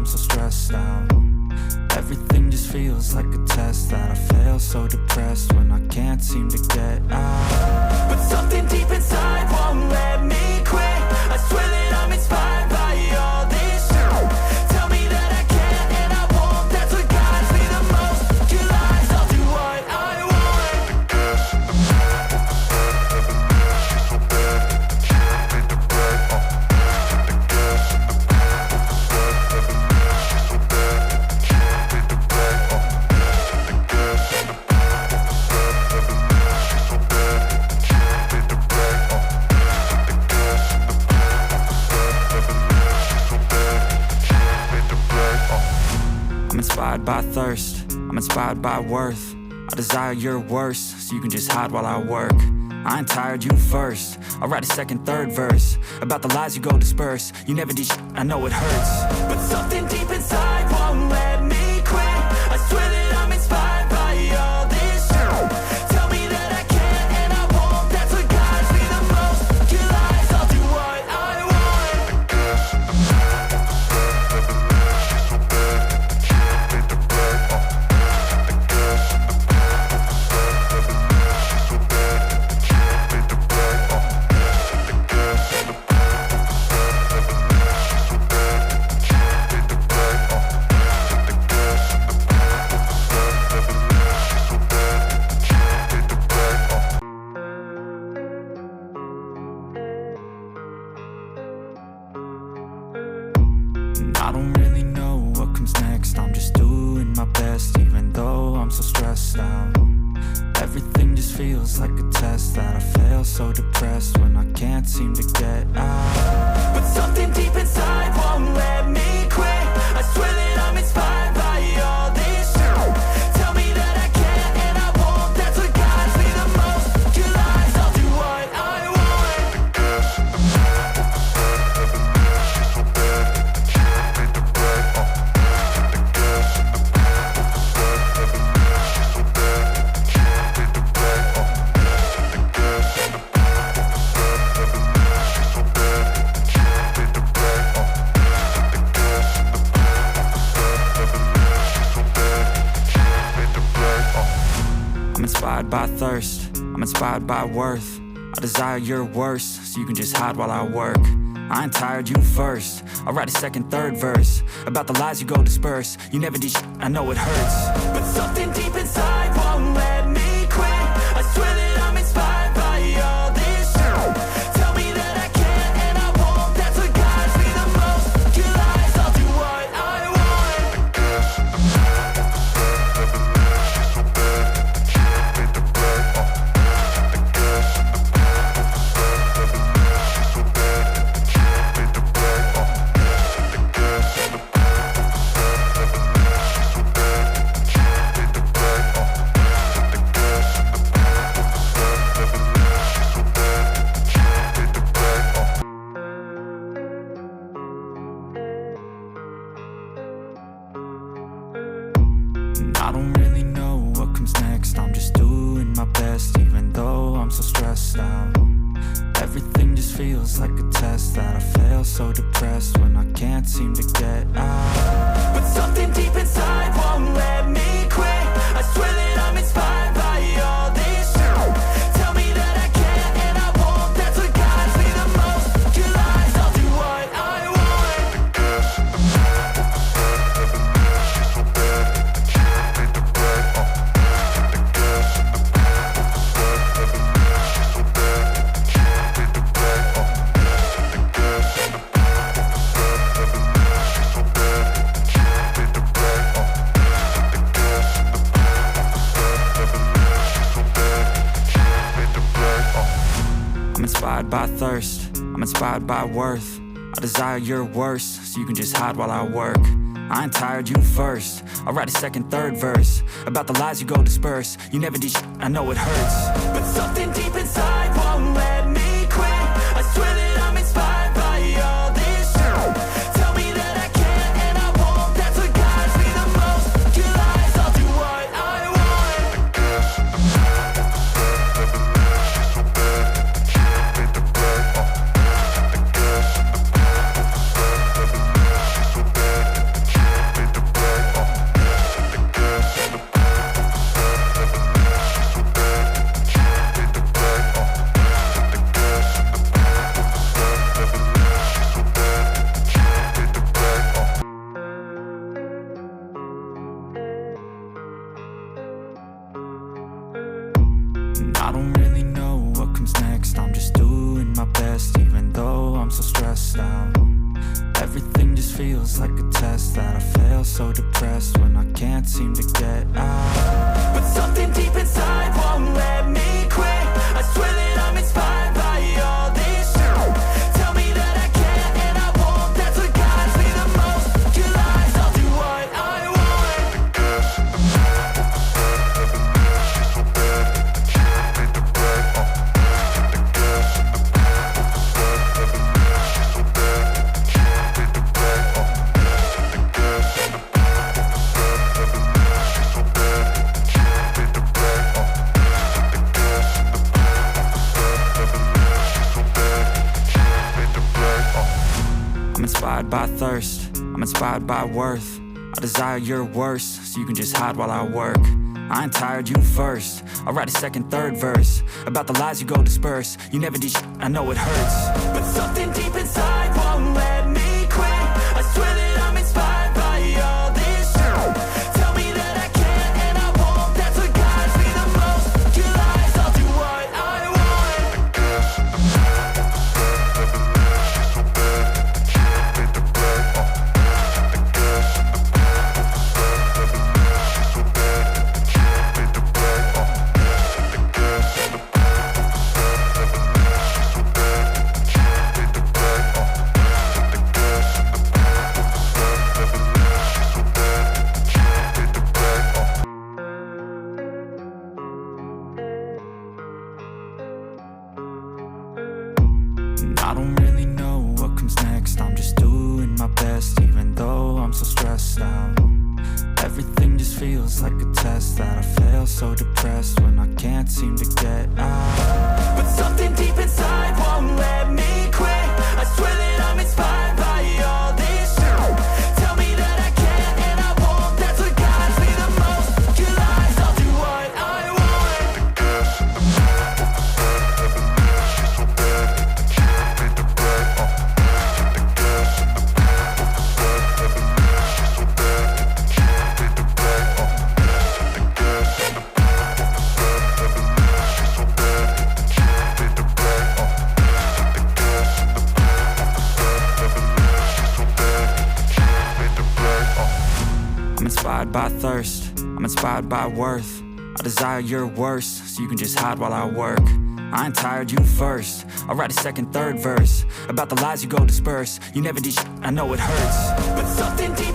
so stressed out. Everything just feels like a test that I fail, so depressed when I can't seem to get out. But something deep inside won't let me quit. I swear that I'm inspired by all this shit. Tell me that I can't and I won't. That's what guides me the most. Your lies, I'll do what I want. I'm inspired by thirst, I'm inspired by worth. I desire your worst, so you can just hide while I work. I ain't tired, you first. I'll write a second, third verse about the lies you go disperse. You never did shit, I know it hurts. But something deep inside won't let me quit. I swear that I'm inspired by all this shit. Tell me that I can't and I won't. That's what guides me the most. Your lies, I'll do what I want. I don't really know what comes next. I'm just doing my best, even though I'm so stressed out. Everything just feels like a test that I fail, so depressed when I can't seem to get out. But something deep inside won't let me quit. I swear that I'm inspired by all this shit. Tell me that I can't and I won't. That's what guides me the most. Your lies, I'll do what I want. I'm inspired by thirst, I'm inspired by worth. I desire your worst, so you can just hide while I work. I ain't tired, you first. I'll write a second, third verse about the lies you go disperse. You never did shit, I know it hurts. But something deep inside won't let me quit. I swear that I'm inspired by all this shit. Tell me that I can't and I won't. That's what guides me the most. Your lies, I'll do what I want. I don't really know what comes next. I'm just doing my best, even though I'm so stressed out. Everything just feels like a test that I fail, so depressed when I can't seem to get out. But something deep inside won't let me quit. I swear that I'm inspired by all this shit. Tell me that I can't and I won't. That's what guides me the most. Your lies, I'll do what I want. I'm inspired by thirst, I'm inspired by worth. I desire your worst, so you can just hide while I work. I ain't tired, you first. I'll write a second, third verse about the lies you go disperse. You never did shit, I know it hurts. But something deep inside won't let me quit. I swear that I'm inspired by all this shit. Tell me that I can't and I won't. That's what guides me the most. Your lies, I'll do what I want. I don't really know what comes next. I'm just doing my best, even though I'm so stressed out. Everything just feels like a test that I fail, so depressed when I can't seem to get out. But something deep inside won't let me quit. I swear that I'm inspired by all this shit. Tell me that I can and I won't. That's what guides me the most. Your lies, I'll do what I want. I'm inspired by thirst, I'm inspired by worth. I desire your worst, so you can just hide while I work. I ain't tired, you first. I'll write a second, third verse about the lies you go disperse. You never did shit, I know it hurts. But something deep inside won't let me quit. I swear that I'm inspired by all this shit. Tell me that I can and I won't. That's what guides me the most. Your lies, I'll do what I want. I don't really know what comes next. I'm just doing my best, even though I'm so stressed out. Everything just feels like a test that I fail, so depressed when I can't seem to get out. But something deep inside won't let me quit. I swear that I'm inspired by all this shit. Tell me that I can and I won't. That's what guides me the most. Your lies, I'll do what I want. I'm inspired by thirst, I'm inspired by worth. I desire your worst, so you can just hide while I work. I ain't tired, you first. I'll write a second, third verse about the lies you go disperse. You never did shit, I know it hurts. But something deep